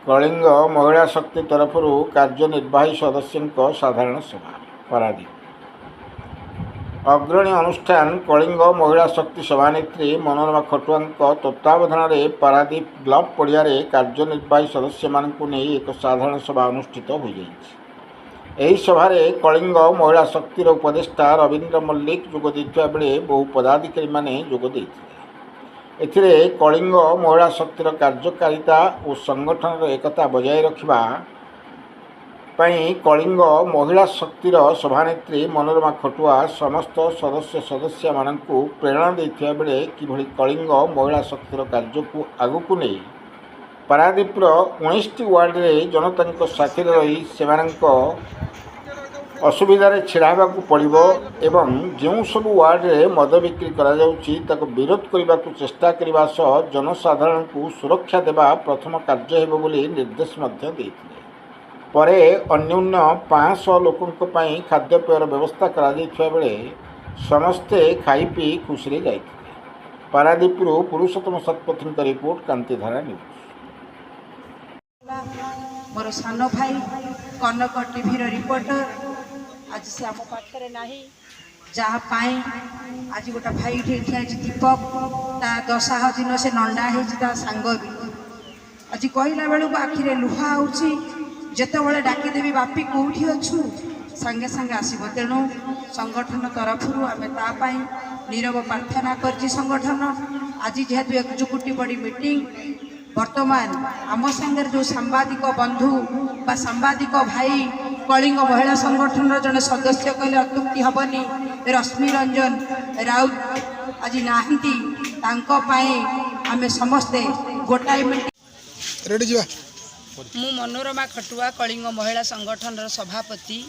कलिंग महिला शक्ति तरफ कार्यनिर्वाही सदस्यों साधारण सभा पारादीप। अग्रणी अनुष्ठान कलिंग महिला शक्ति सभानेत्री मनोरमा खटुआ तत्वावधान में पारादीप ब्लॉक पड़िया कार्यनिर्वाही सदस्य मानू नहीं एक साधारण सभा अनुष्ठित हो जाएगी। यही सभार कलिंग महिला शक्तिर उपदेष्टा रवींद्र मल्लिक जोग देता बेले बहु पदाधिकारी माने जोग देते। एथिरे कलिंग महिला शक्तिर कार्यकारिता और संगठन एकता बजाय रखा कलिंग महिला शक्तिर सभानेत्री मनोरमा खटुआ समस्त सदस्य मानू प्रेरणा देता बेले किभली कलिंग महिला शक्तिर कार्य को आगु को नहीं पारादीपर 19टी वार्ड में जनता साथी रही से असुविधार छिड़ा पड़ो एवं जो सब वार्ड में मद बिक्री कर विरोध करने को चेष्टा करने सह जनसाधारण को सुरक्षा देवा प्रथम कार्य हो निर्देश पर अन्यून 500 लोकों खाद्यपेयर व्यवस्था कर समस्ते खाई पी खुशी जाते। पारादीपुर पुरुषोत्तम शतपथी का रिपोर्ट कांतिधारा न्यूज। मोर सान भाई कनक टीवी रिपोर्टर आज से आम पाखे ना जहाँ आज गोटे भाई ठिया दीपक ता दशा दिन से नंडा है सांग भी आज कहला बेलू आखिरे लुहा आते डाकीदेवी बापी कौटी अच्छु सांगे सांगे आसब। तेणु संगठन तरफ आम तापाई नीरव प्रार्थना कर संगठन आज जेहेतु एक्जिक्यूटिव बॉडी मीटिंग वर्तमान आम सांगे जो सांबादिक बंधु बा सांबादिक भाई कलिंग महिला संगठन जड़े सदस्य कहले अत्युक्ति हेनी रश्मि रंजन राउत आज नाहंती आमे समस्ते गोटाए मिनट मु मनोरमा खटुआ कलिंग महिला संगठन सभापति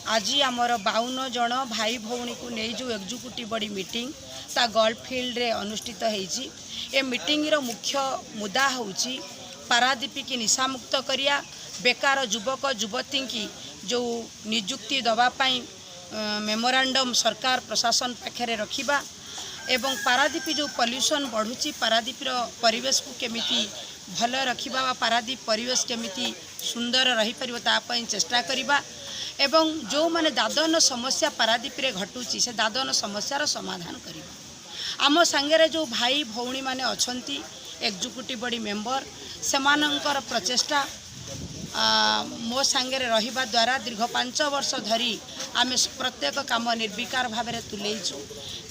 आज आमर 52 जन भाई भौणी को नहीं जो एक्जिक्यूटिव बॉडी मीटिंग ता गोल्फ फील्ड रे अनुष्ठित होईची। ए मीटिंग रो मुख्य मुद्दा होची पारादीपी की निशा मुक्त करिया बेकार युवक युवती की जो नियुक्ति दवापाई मेमोरांडम सरकार प्रशासन पाखे रखिबा एवं पारादीपी जो पॉल्यूशन बढ़ुची पारादीपर परिवेश को केमिति भल रखिबा पारादीप परिवेश केमिति सुंदर रही परिबो तापई चेष्टा करिबा एवं जो माने दादन समस्या पारादीप रे घटुची से दादन समस्यार समाधान करिबा। आम सांगे जो भाई भौणी माने अछंती एक्जिक्यूटिव बॉडी मेंबर सेमानंकर प्रचेष्टा मो सांगे रहिबा द्वारा दीर्घ 5 वर्ष धरी आमे प्रत्येक काम निर्विकार भाव में तुलेइछु।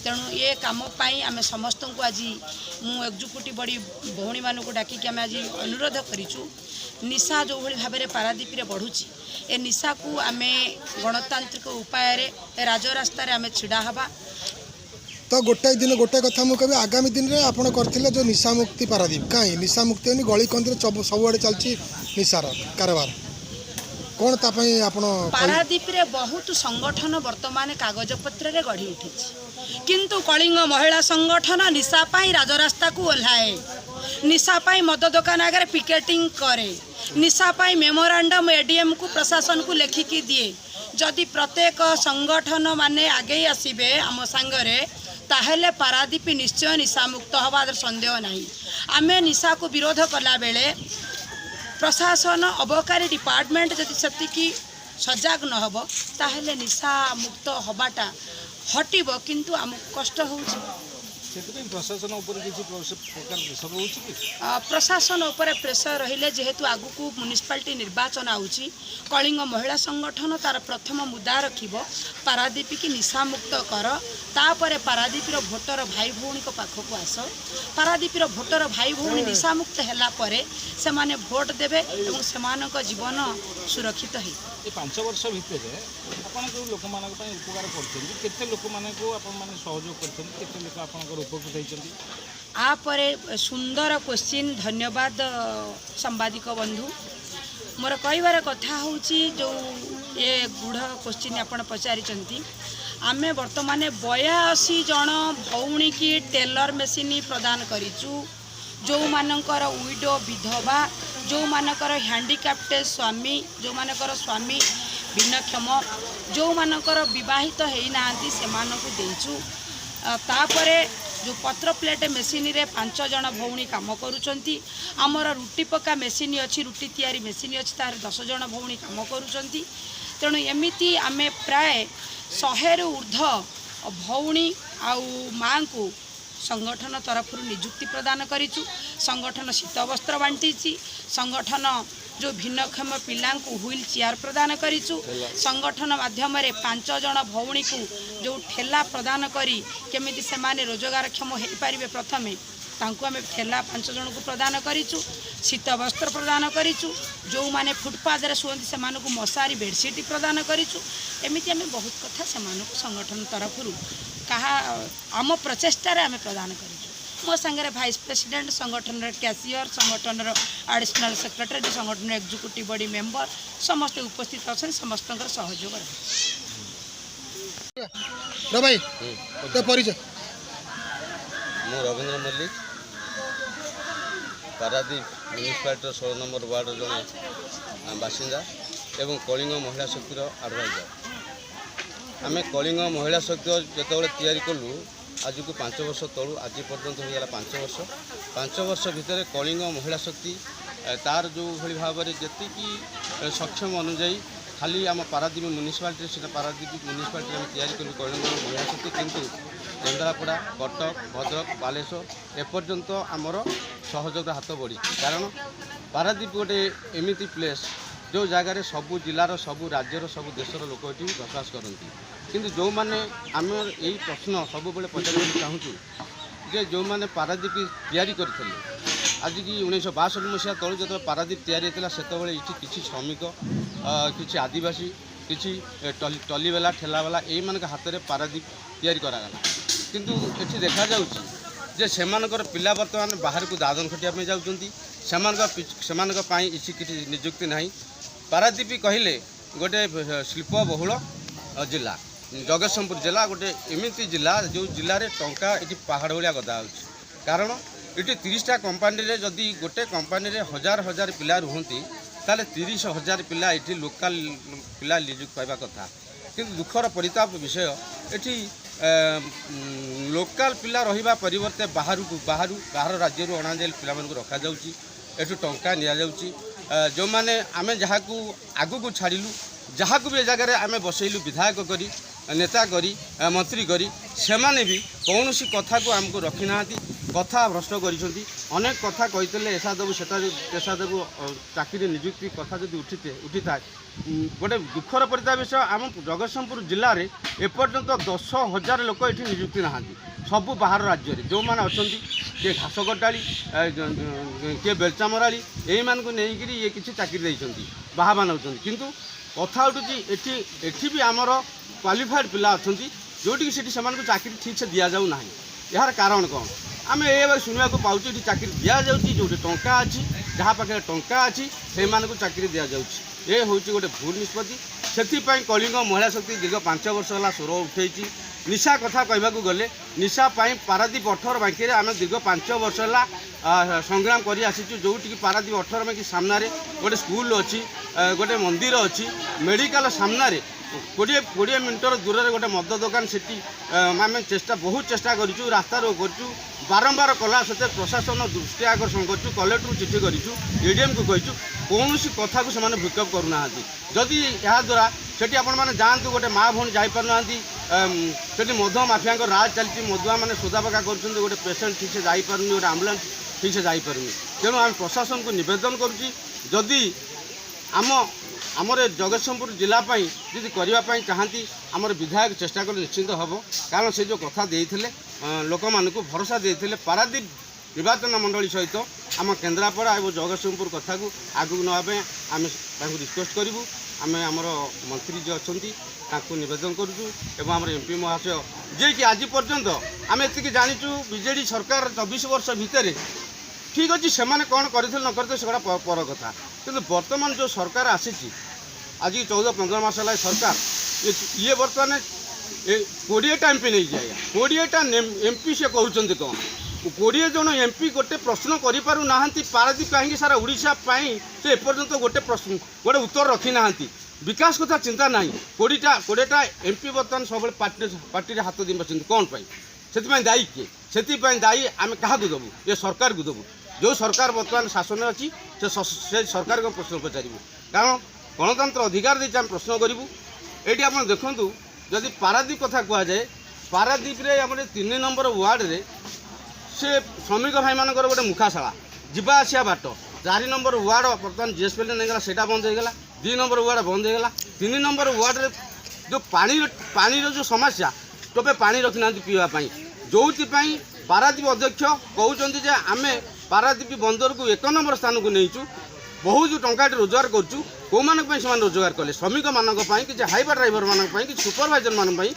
तेणु ये काम पाई आमे समस्त को आज मु एक्जिक्यूटिव बॉडी भौणी मानू को डाकी आमे आज अनुरोध करिछु निशा जो भली भाव में पारादीप रे बढ़ुची ए निशा को आमे गणतांत्रिक उपाय रे राजरास्ता रे आमे छिड़ा हबा। तो गोटे दिन गोटे कथा मुझे कभी आगामी दिन में आपड़ करते जो निशा मुक्ति पारादीप कहीं निशा मुक्ति होनी गली कंदी सबुआड़े चलती निशार कारबार कौन तापाई आपण पारादीप रे बहुत संगठन वर्तमान कागज पत्र रे गढ़ी उठी किंतु कलिंग महिला संगठन निशा पाई राजरास्ता को ओह्लाए निशा पाई मद दुकान आगे पिकेटिंग करे निशा पाई मेमोरांडम एडीएम को प्रशासन को लेखिकी दिए। जदि प्रत्येक संगठन माने आगे आसबे आम सांगरे ताहेले पारादीप निश्चय निशा मुक्त हवा संदेह नहीं। आमे निशा को विरोध कला बेले प्रशासन अबकारी डिपार्टमेंट जदि सेतिकी सजग न हबो ताहेले निशा मुक्त हबाटा हटिबो किंतु आमको कष्ट होउछि। प्रशासन प्रशासन उपर प्रेसर रहिले जेहेतु आगु को म्युनिसिपालिटी निर्वाचन आउची कलिंग महिला संगठन तार प्रथम मुद्दा रखिबो पारादीप की निशा मुक्त कर तापर पारादीप भोटर भाई भौणी को पाख को आस पारादीप भोटर भाई भौणी निशा मुक्त हैला परे से माने भोट देबे एवं सेमानक जीवन सुरक्षित है। 5 वर्ष भितर आपन जो लोक मानक पय उपकार करछन केते लोक मानक आपन माने सहयोग करछन केते लोक आपन उपकृत होइछन आपर सुंदर क्वेश्चन धन्यवाद सांबादिक बंधु मोर कहबार कथा होची जो ये गुढ़ क्वेश्चन आपन पचारि आमे वर्तमान 82 जन भौणी की टेलर मेसीन प्रदान करिचु जो मानकर विडो विधवा जो मानकर हैंडिकैप्टेड स्वामी जो मानकर स्वामी भिन्नक्षम जो मानकर विवाहित होई नांती से मानकु देइचु तापरे जो पत्र प्लेट मेसीन रे 5 जन भौणी काम करूछंती हमर रुटी पका मेसीन अछि रुटी तैयारी मेसीन अछि तार 10 जन भौणी काम करूछंती तेणु एमिति आमे प्राय 100 रु ऊर्ध्व भौणी आउ माँ को संगठन तरफ निजुक्ति प्रदान करिचु संगठन शीत वस्त्र बांटीची संगठन जो भिन्नक्षम पिला व्हील चेयर प्रदान करिचु संगठन माध्यम 5 जन भौणी को जो ठेला प्रदान करी केमिति से माने रोजगारक्षम हो पारिबे प्रथमे तांको आमे ठेला 5 जन को प्रदान करिचु शीत वस्त्र प्रदान करिचु जो माने फुटपाथ रे सुवंती से माने को मशारी बेडशीट प्रदान करिचु एमिति आमे बहुत कथा से माने को संगठन तरफ कहा आम प्रचेष्टा रे आमे प्रदान करिचु मो संगे भाइस प्रेसिडेंट संगठन कैशियर संगठन एडिशनल सेक्रेटरी संगठन एक्जिक्यूटिव बॉडी मेंबर समस्त उपस्थित अच्छा समस्त सहयोग भाई तो परिचय मु रवींद्र मल्लिक पारादीप म्यूनिसिपालिटी 16 नंबर वार्ड जन बासिंदा एवं कलिंग महिला शक्तिर एडवाइजर आम कलिंग महिला शक्ति जो तैयारी कलु आज को 5 वर्ष तलू आज पर्यंत हो 5 वर्ष भितर कलिंग महिला शक्ति तार जो भाई भाव में जी सक्षम अनुजाई खाली आम पारादीप म्यूनिसिपालिटी से पारादीप म्यूनिसिपालिटी आम तैयारी कलु कलिंग महिला शक्ति किंतु केन्द्रापड़ा कटक भद्रक बालेश्वर एपर्यंत आमर सहयोग हाथ बढ़ी कारण पारादीप गोटे एमती प्लेस जो जगार सबू जिलार सबू राज्यर सबू देशर लोक ये बसवास करती किंतु जो मैंने आम यही प्रश्न सब पचार चाहूँ जे जो मैंने पारादीप तैयारी करते आज की 1962 मसीहा तलू जो पारादीप तैयारी होता से किसी श्रमिक किसी आदिवासी किसी टलीवाला ठेलावाला यही मान हाथ में पारादीप तैयारी करागला किंतु ये देखा जे सेमानकर पिला बर्तमान बाहर को दादन खटिया जाऊँगी इसी किसी निजुक्ति ना पारादीप कहले गोटे शिल्प बहुल जिला जगतसिंहपुर जिला गोटे एमती जिला जो जिले में टंका ये पहाड़ भाया गदा हो कारण ये 30टा कंपानी रे जदि गोटे कंपानी रे हजार हजार पिला रुहती ताले 30,000 पिला ये लोकल पिला निजुक्ति पाइबा कथा किंतु दुखर परिताप विषय ये लोकल पिला रहिबा परिवर्ते बाहर राज्य अणाजाए पिला रखा जाउची एठू टंका निया जाउची जो माने आमे जहाँ को आगु को छाड़िलु जहाँ को भी जगह आम बसैलु विधायक करी नेता करी मंत्री करी सेमाने भी कौन सी कथा को आमको रखी ना कथा भ्रष्ट करी अनेक कथा कही ऐसा देवु सेसा देवु चाकरी निजुक्ति कथा जब उठी था गोटे दुखर परिता विषय आम जगतसिंहपुर जिले में एपर्यंत 10,000 लोक ये निजुक्ति ना सबू बाहर राज्य जो मैंने अच्छा किए घास कटाड़ी किए बेलचा मराड़ी यही मान को लेकर ये किसी चाकरी देती बाहा नौकरी किंतु कथा उठुची एठी भी आमर क्वालिफाइड पिला अच्छा जोटि से चाकरी ठीक से दि जाऊ ना यार कारण कौन आम ये शुणा पाऊँ ये चाकरी दि जो टंका अच्छी जहाँ पाखे टंका अच्छी से चाकरी दि जाऊँगी ये हूँ गोटे भूल निष्पत्ति से कलिंग महिला शक्ति दीर्घ 5 वर्ष है स्वर उठे निशा कथा कहवाक गले निशा पारादीप 18 बांकी आम दीर्घ 5 वर्ष है संग्राम कर आसीचु जो पारादीप 18 बांकी सामने गोटे स्कूल अच्छी गोटे मंदिर अच्छी मेडिकल सामने 20 मिनटर दूर में गोटे मद दुकान से आम चेष्टा बहुत चेष्टा करूँ रास्ता रोक करूँ बारंबार कला सत्ते प्रशासन दृष्टि आकर्षण करूँ कलेक्टर चिठी करूँ एडीएम को कहीचु कौन कथा को सेमाने पिकअप करूना जदि या द्वारा सेठी आपण माने जातु गोटे माँ भौणी जापार सेठी मधुआ माफिया राज चलती मधुआ मैंने सोदा पका कर गोटे पेसेंट ठीक से जापार गोटे आम्बुलांस ठीक से जापार तेणु आम प्रशासन को निवेदन करुँची आमर जगतसिंहपुर जिलापाई जी करने चाहती आमर विधायक चेष्टा कर निश्चिंत हम कारण से जो कथा देते लोक मान भरोसा देते पारादीप निर्वाचन मंडली सहित आम केन्द्रापड़ा और जगतसिंहपुर कथा को आगू नापी आम रिक्वेस्ट करूँ आम आमर मंत्री जी अच्छा नवेदन करुँ आम एमपी महाशय जे कि आज पर्यंत आम ये जाचु बीजेडी सरकार 24 वर्ष भितर ठीक अच्छे से कौन करते न करते से पर कथा कि बर्तमान जो सरकार आसी आज 14-15 मास है सरकार ये बर्तमान 20टा एमपी नहीं जाए 20टा एमपी से कहते कौन 20 जन एमपी गोटे प्रश्न करें पारादीप कहीं सारा ओडिशा से एपर्यंत गोटे प्रश्न गोटे उत्तर रखी ना विकास कथा चिंता ना 20टा एमपी बर्तमान सब पार्टी हाथ दी बस कौन पाई ସେଥିପାଇଁ ଦାୟୀ କିଏ? ସେଥିପାଇଁ ଦାୟୀ ଆମେ କାହାକୁ ଦେବୁ? ଏ ସରକାରକୁ ଦେବୁ। ଯେଉଁ ସରକାର ବର୍ତ୍ତମାନ ଶାସନରେ ଅଛି ସେ ସରକାରଙ୍କ ପ୍ରଶ୍ନ ପଚାରିବୁ, କାରଣ ଗଣତନ୍ତ୍ର ଅଧିକାର ଦେଇଛି ଆମେ ପ୍ରଶ୍ନ କରିବୁ। ଏଇଠି ଆପଣ ଦେଖନ୍ତୁ, ଯଦି ପାରାଦ୍ୱୀପ କଥା କୁହାଯାଏ, ପାରାଦ୍ୱୀପରେ ଆମର 3 ନମ୍ବର ୱାର୍ଡ଼ରେ ସେ ଶ୍ରମିକ ଭାଇମାନଙ୍କର ଗୋଟେ ମୁଖାଶାଳା, ଯିବା ଆସିବା ବାଟ। 4 ନମ୍ବର ୱାର୍ଡ଼ ବର୍ତ୍ତମାନ ଜିଏସ୍ପିଏଲ୍ ନେଇଗଲା, ସେଇଟା ବନ୍ଦ ହେଇଗଲା। 2 ନମ୍ବର ୱାର୍ଡ଼ ବନ୍ଦ ହେଇଗଲା। 3 ନମ୍ବର ୱାର୍ଡ଼ରେ ଯେଉଁ ପାଣିର ଯେଉଁ ସମସ୍ୟା, ଟୋପେ ପାଣି ରଖିନାହାନ୍ତି ପିଇବା ପାଇଁ, ଯେଉଁଥିପାଇଁ ପାରାଦ୍ୱୀପ ଅଧ୍ୟକ୍ଷ କହୁଛନ୍ତି ଯେ ଆମେ ପାରାଦ୍ୱୀପ ବନ୍ଦରକୁ 1 ନମ୍ବର ସ୍ଥାନକୁ ନେଇଛୁ, ବହୁତ ଟଙ୍କାଟି ରୋଜଗାର କରୁଛୁ। କେଉଁମାନଙ୍କ ପାଇଁ ସେମାନେ ରୋଜଗାର କଲେ? ଶ୍ରମିକମାନଙ୍କ ପାଇଁ, କିଛି ହାଇୱା ଡ୍ରାଇଭରମାନଙ୍କ ପାଇଁ, କିଛି ସୁପରଭାଇଜରମାନଙ୍କ ପାଇଁ,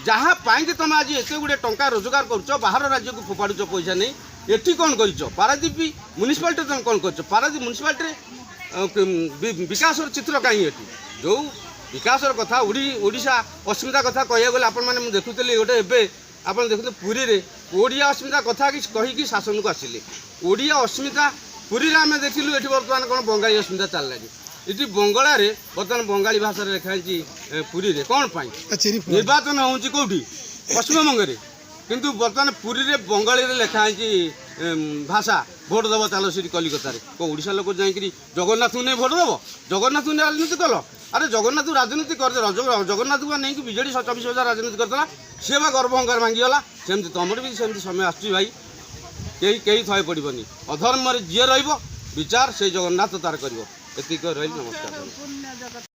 ଯାହା ପାଇଁକି ତୁମେ ଆଜି ଏତେ ଗୁଡ଼ିଏ ଟଙ୍କା ରୋଜଗାର କରୁଛ, ବାହାର ରାଜ୍ୟକୁ ଫୋପାଡ଼ୁଛ ପଇସା ନେଇ। ଏଠି କ'ଣ କରିଛ? ପାରାଦ୍ୱୀପ ମ୍ୟୁନିସିପାଲିଟିରେ ତୁମେ କ'ଣ କରିଛ? ପାରାଦ୍ୱୀପ ମ୍ୟୁନିସିପାଲିଟିରେ ବିକାଶର ଚିତ୍ର କାହିଁ? ଏଠି ଯେଉଁ ବିକାଶର କଥା, ଓଡ଼ିଶା ଅସ୍ମିତା କଥା କହିବାକୁ ଗଲେ, ଆପଣମାନେ ମୁଁ ଦେଖୁଥିଲି ଗୋଟେ ଏବେ ଆପଣ ଦେଖୁଥିଲେ ପୁରୀରେ ଓଡ଼ିଆ ଅସ୍ମିତା କଥା କିଛି କହିକି ଶାସନକୁ ଆସିଲେ। ଓଡ଼ିଆ ଅସ୍ମିତା ପୁରୀରେ ଆମେ ଦେଖିଲୁ, ଏଠି ବର୍ତ୍ତମାନ କ'ଣ ବଙ୍ଗାଳୀ ଅସ୍ମିତା ଚାଲିଲାଣି। ଏଠି ବଙ୍ଗଳାରେ ବର୍ତ୍ତମାନ ବଙ୍ଗାଳୀ ଭାଷାରେ ଲେଖା ହେଇଛି ପୁରୀରେ। କ'ଣ ପାଇଁ? ନିର୍ବାଚନ ହେଉଛି କେଉଁଠି? ପଶ୍ଚିମବଙ୍ଗରେ, କିନ୍ତୁ ବର୍ତ୍ତମାନ ପୁରୀରେ ବଙ୍ଗାଳୀରେ ଲେଖା ହେଇଛି ଭାଷା। ଭୋଟ ଦେବ ଚାଲ ସେଠି କଲିକତାରେ। କେଉଁ ଓଡ଼ିଶା ଲୋକ ଯାଇକରି ଜଗନ୍ନାଥଙ୍କୁ ନେଇ ଭୋଟ ଦେବ? ଜଗନ୍ନାଥଙ୍କୁ ନେଇ ରାଜନୀତି କଲ? ଆରେ ଜଗନ୍ନାଥକୁ ରାଜନୀତି କରିଦେଲ, ଜଗନ୍ନାଥକୁ ନେଇକି ବିଜେଡ଼ି 24,000 ରାଜନୀତି କରିଦେଲା, ସିଏ ବା ଗର୍ବ ଅହଙ୍କାର ଭାଙ୍ଗିଗଲା। ସେମିତି ତୁମର ବି ସେମିତି ସମୟ ଆସୁଛି ଭାଇ, କେହି ଥୟ ପଡ଼ିବନି। ଅଧର୍ମରେ ଯିଏ ରହିବ ବିଚାର ସେଇ ଜଗନ୍ନାଥ ତାର କରିବ। ଏତିକି ରହିଲି, ନମସ୍କାର।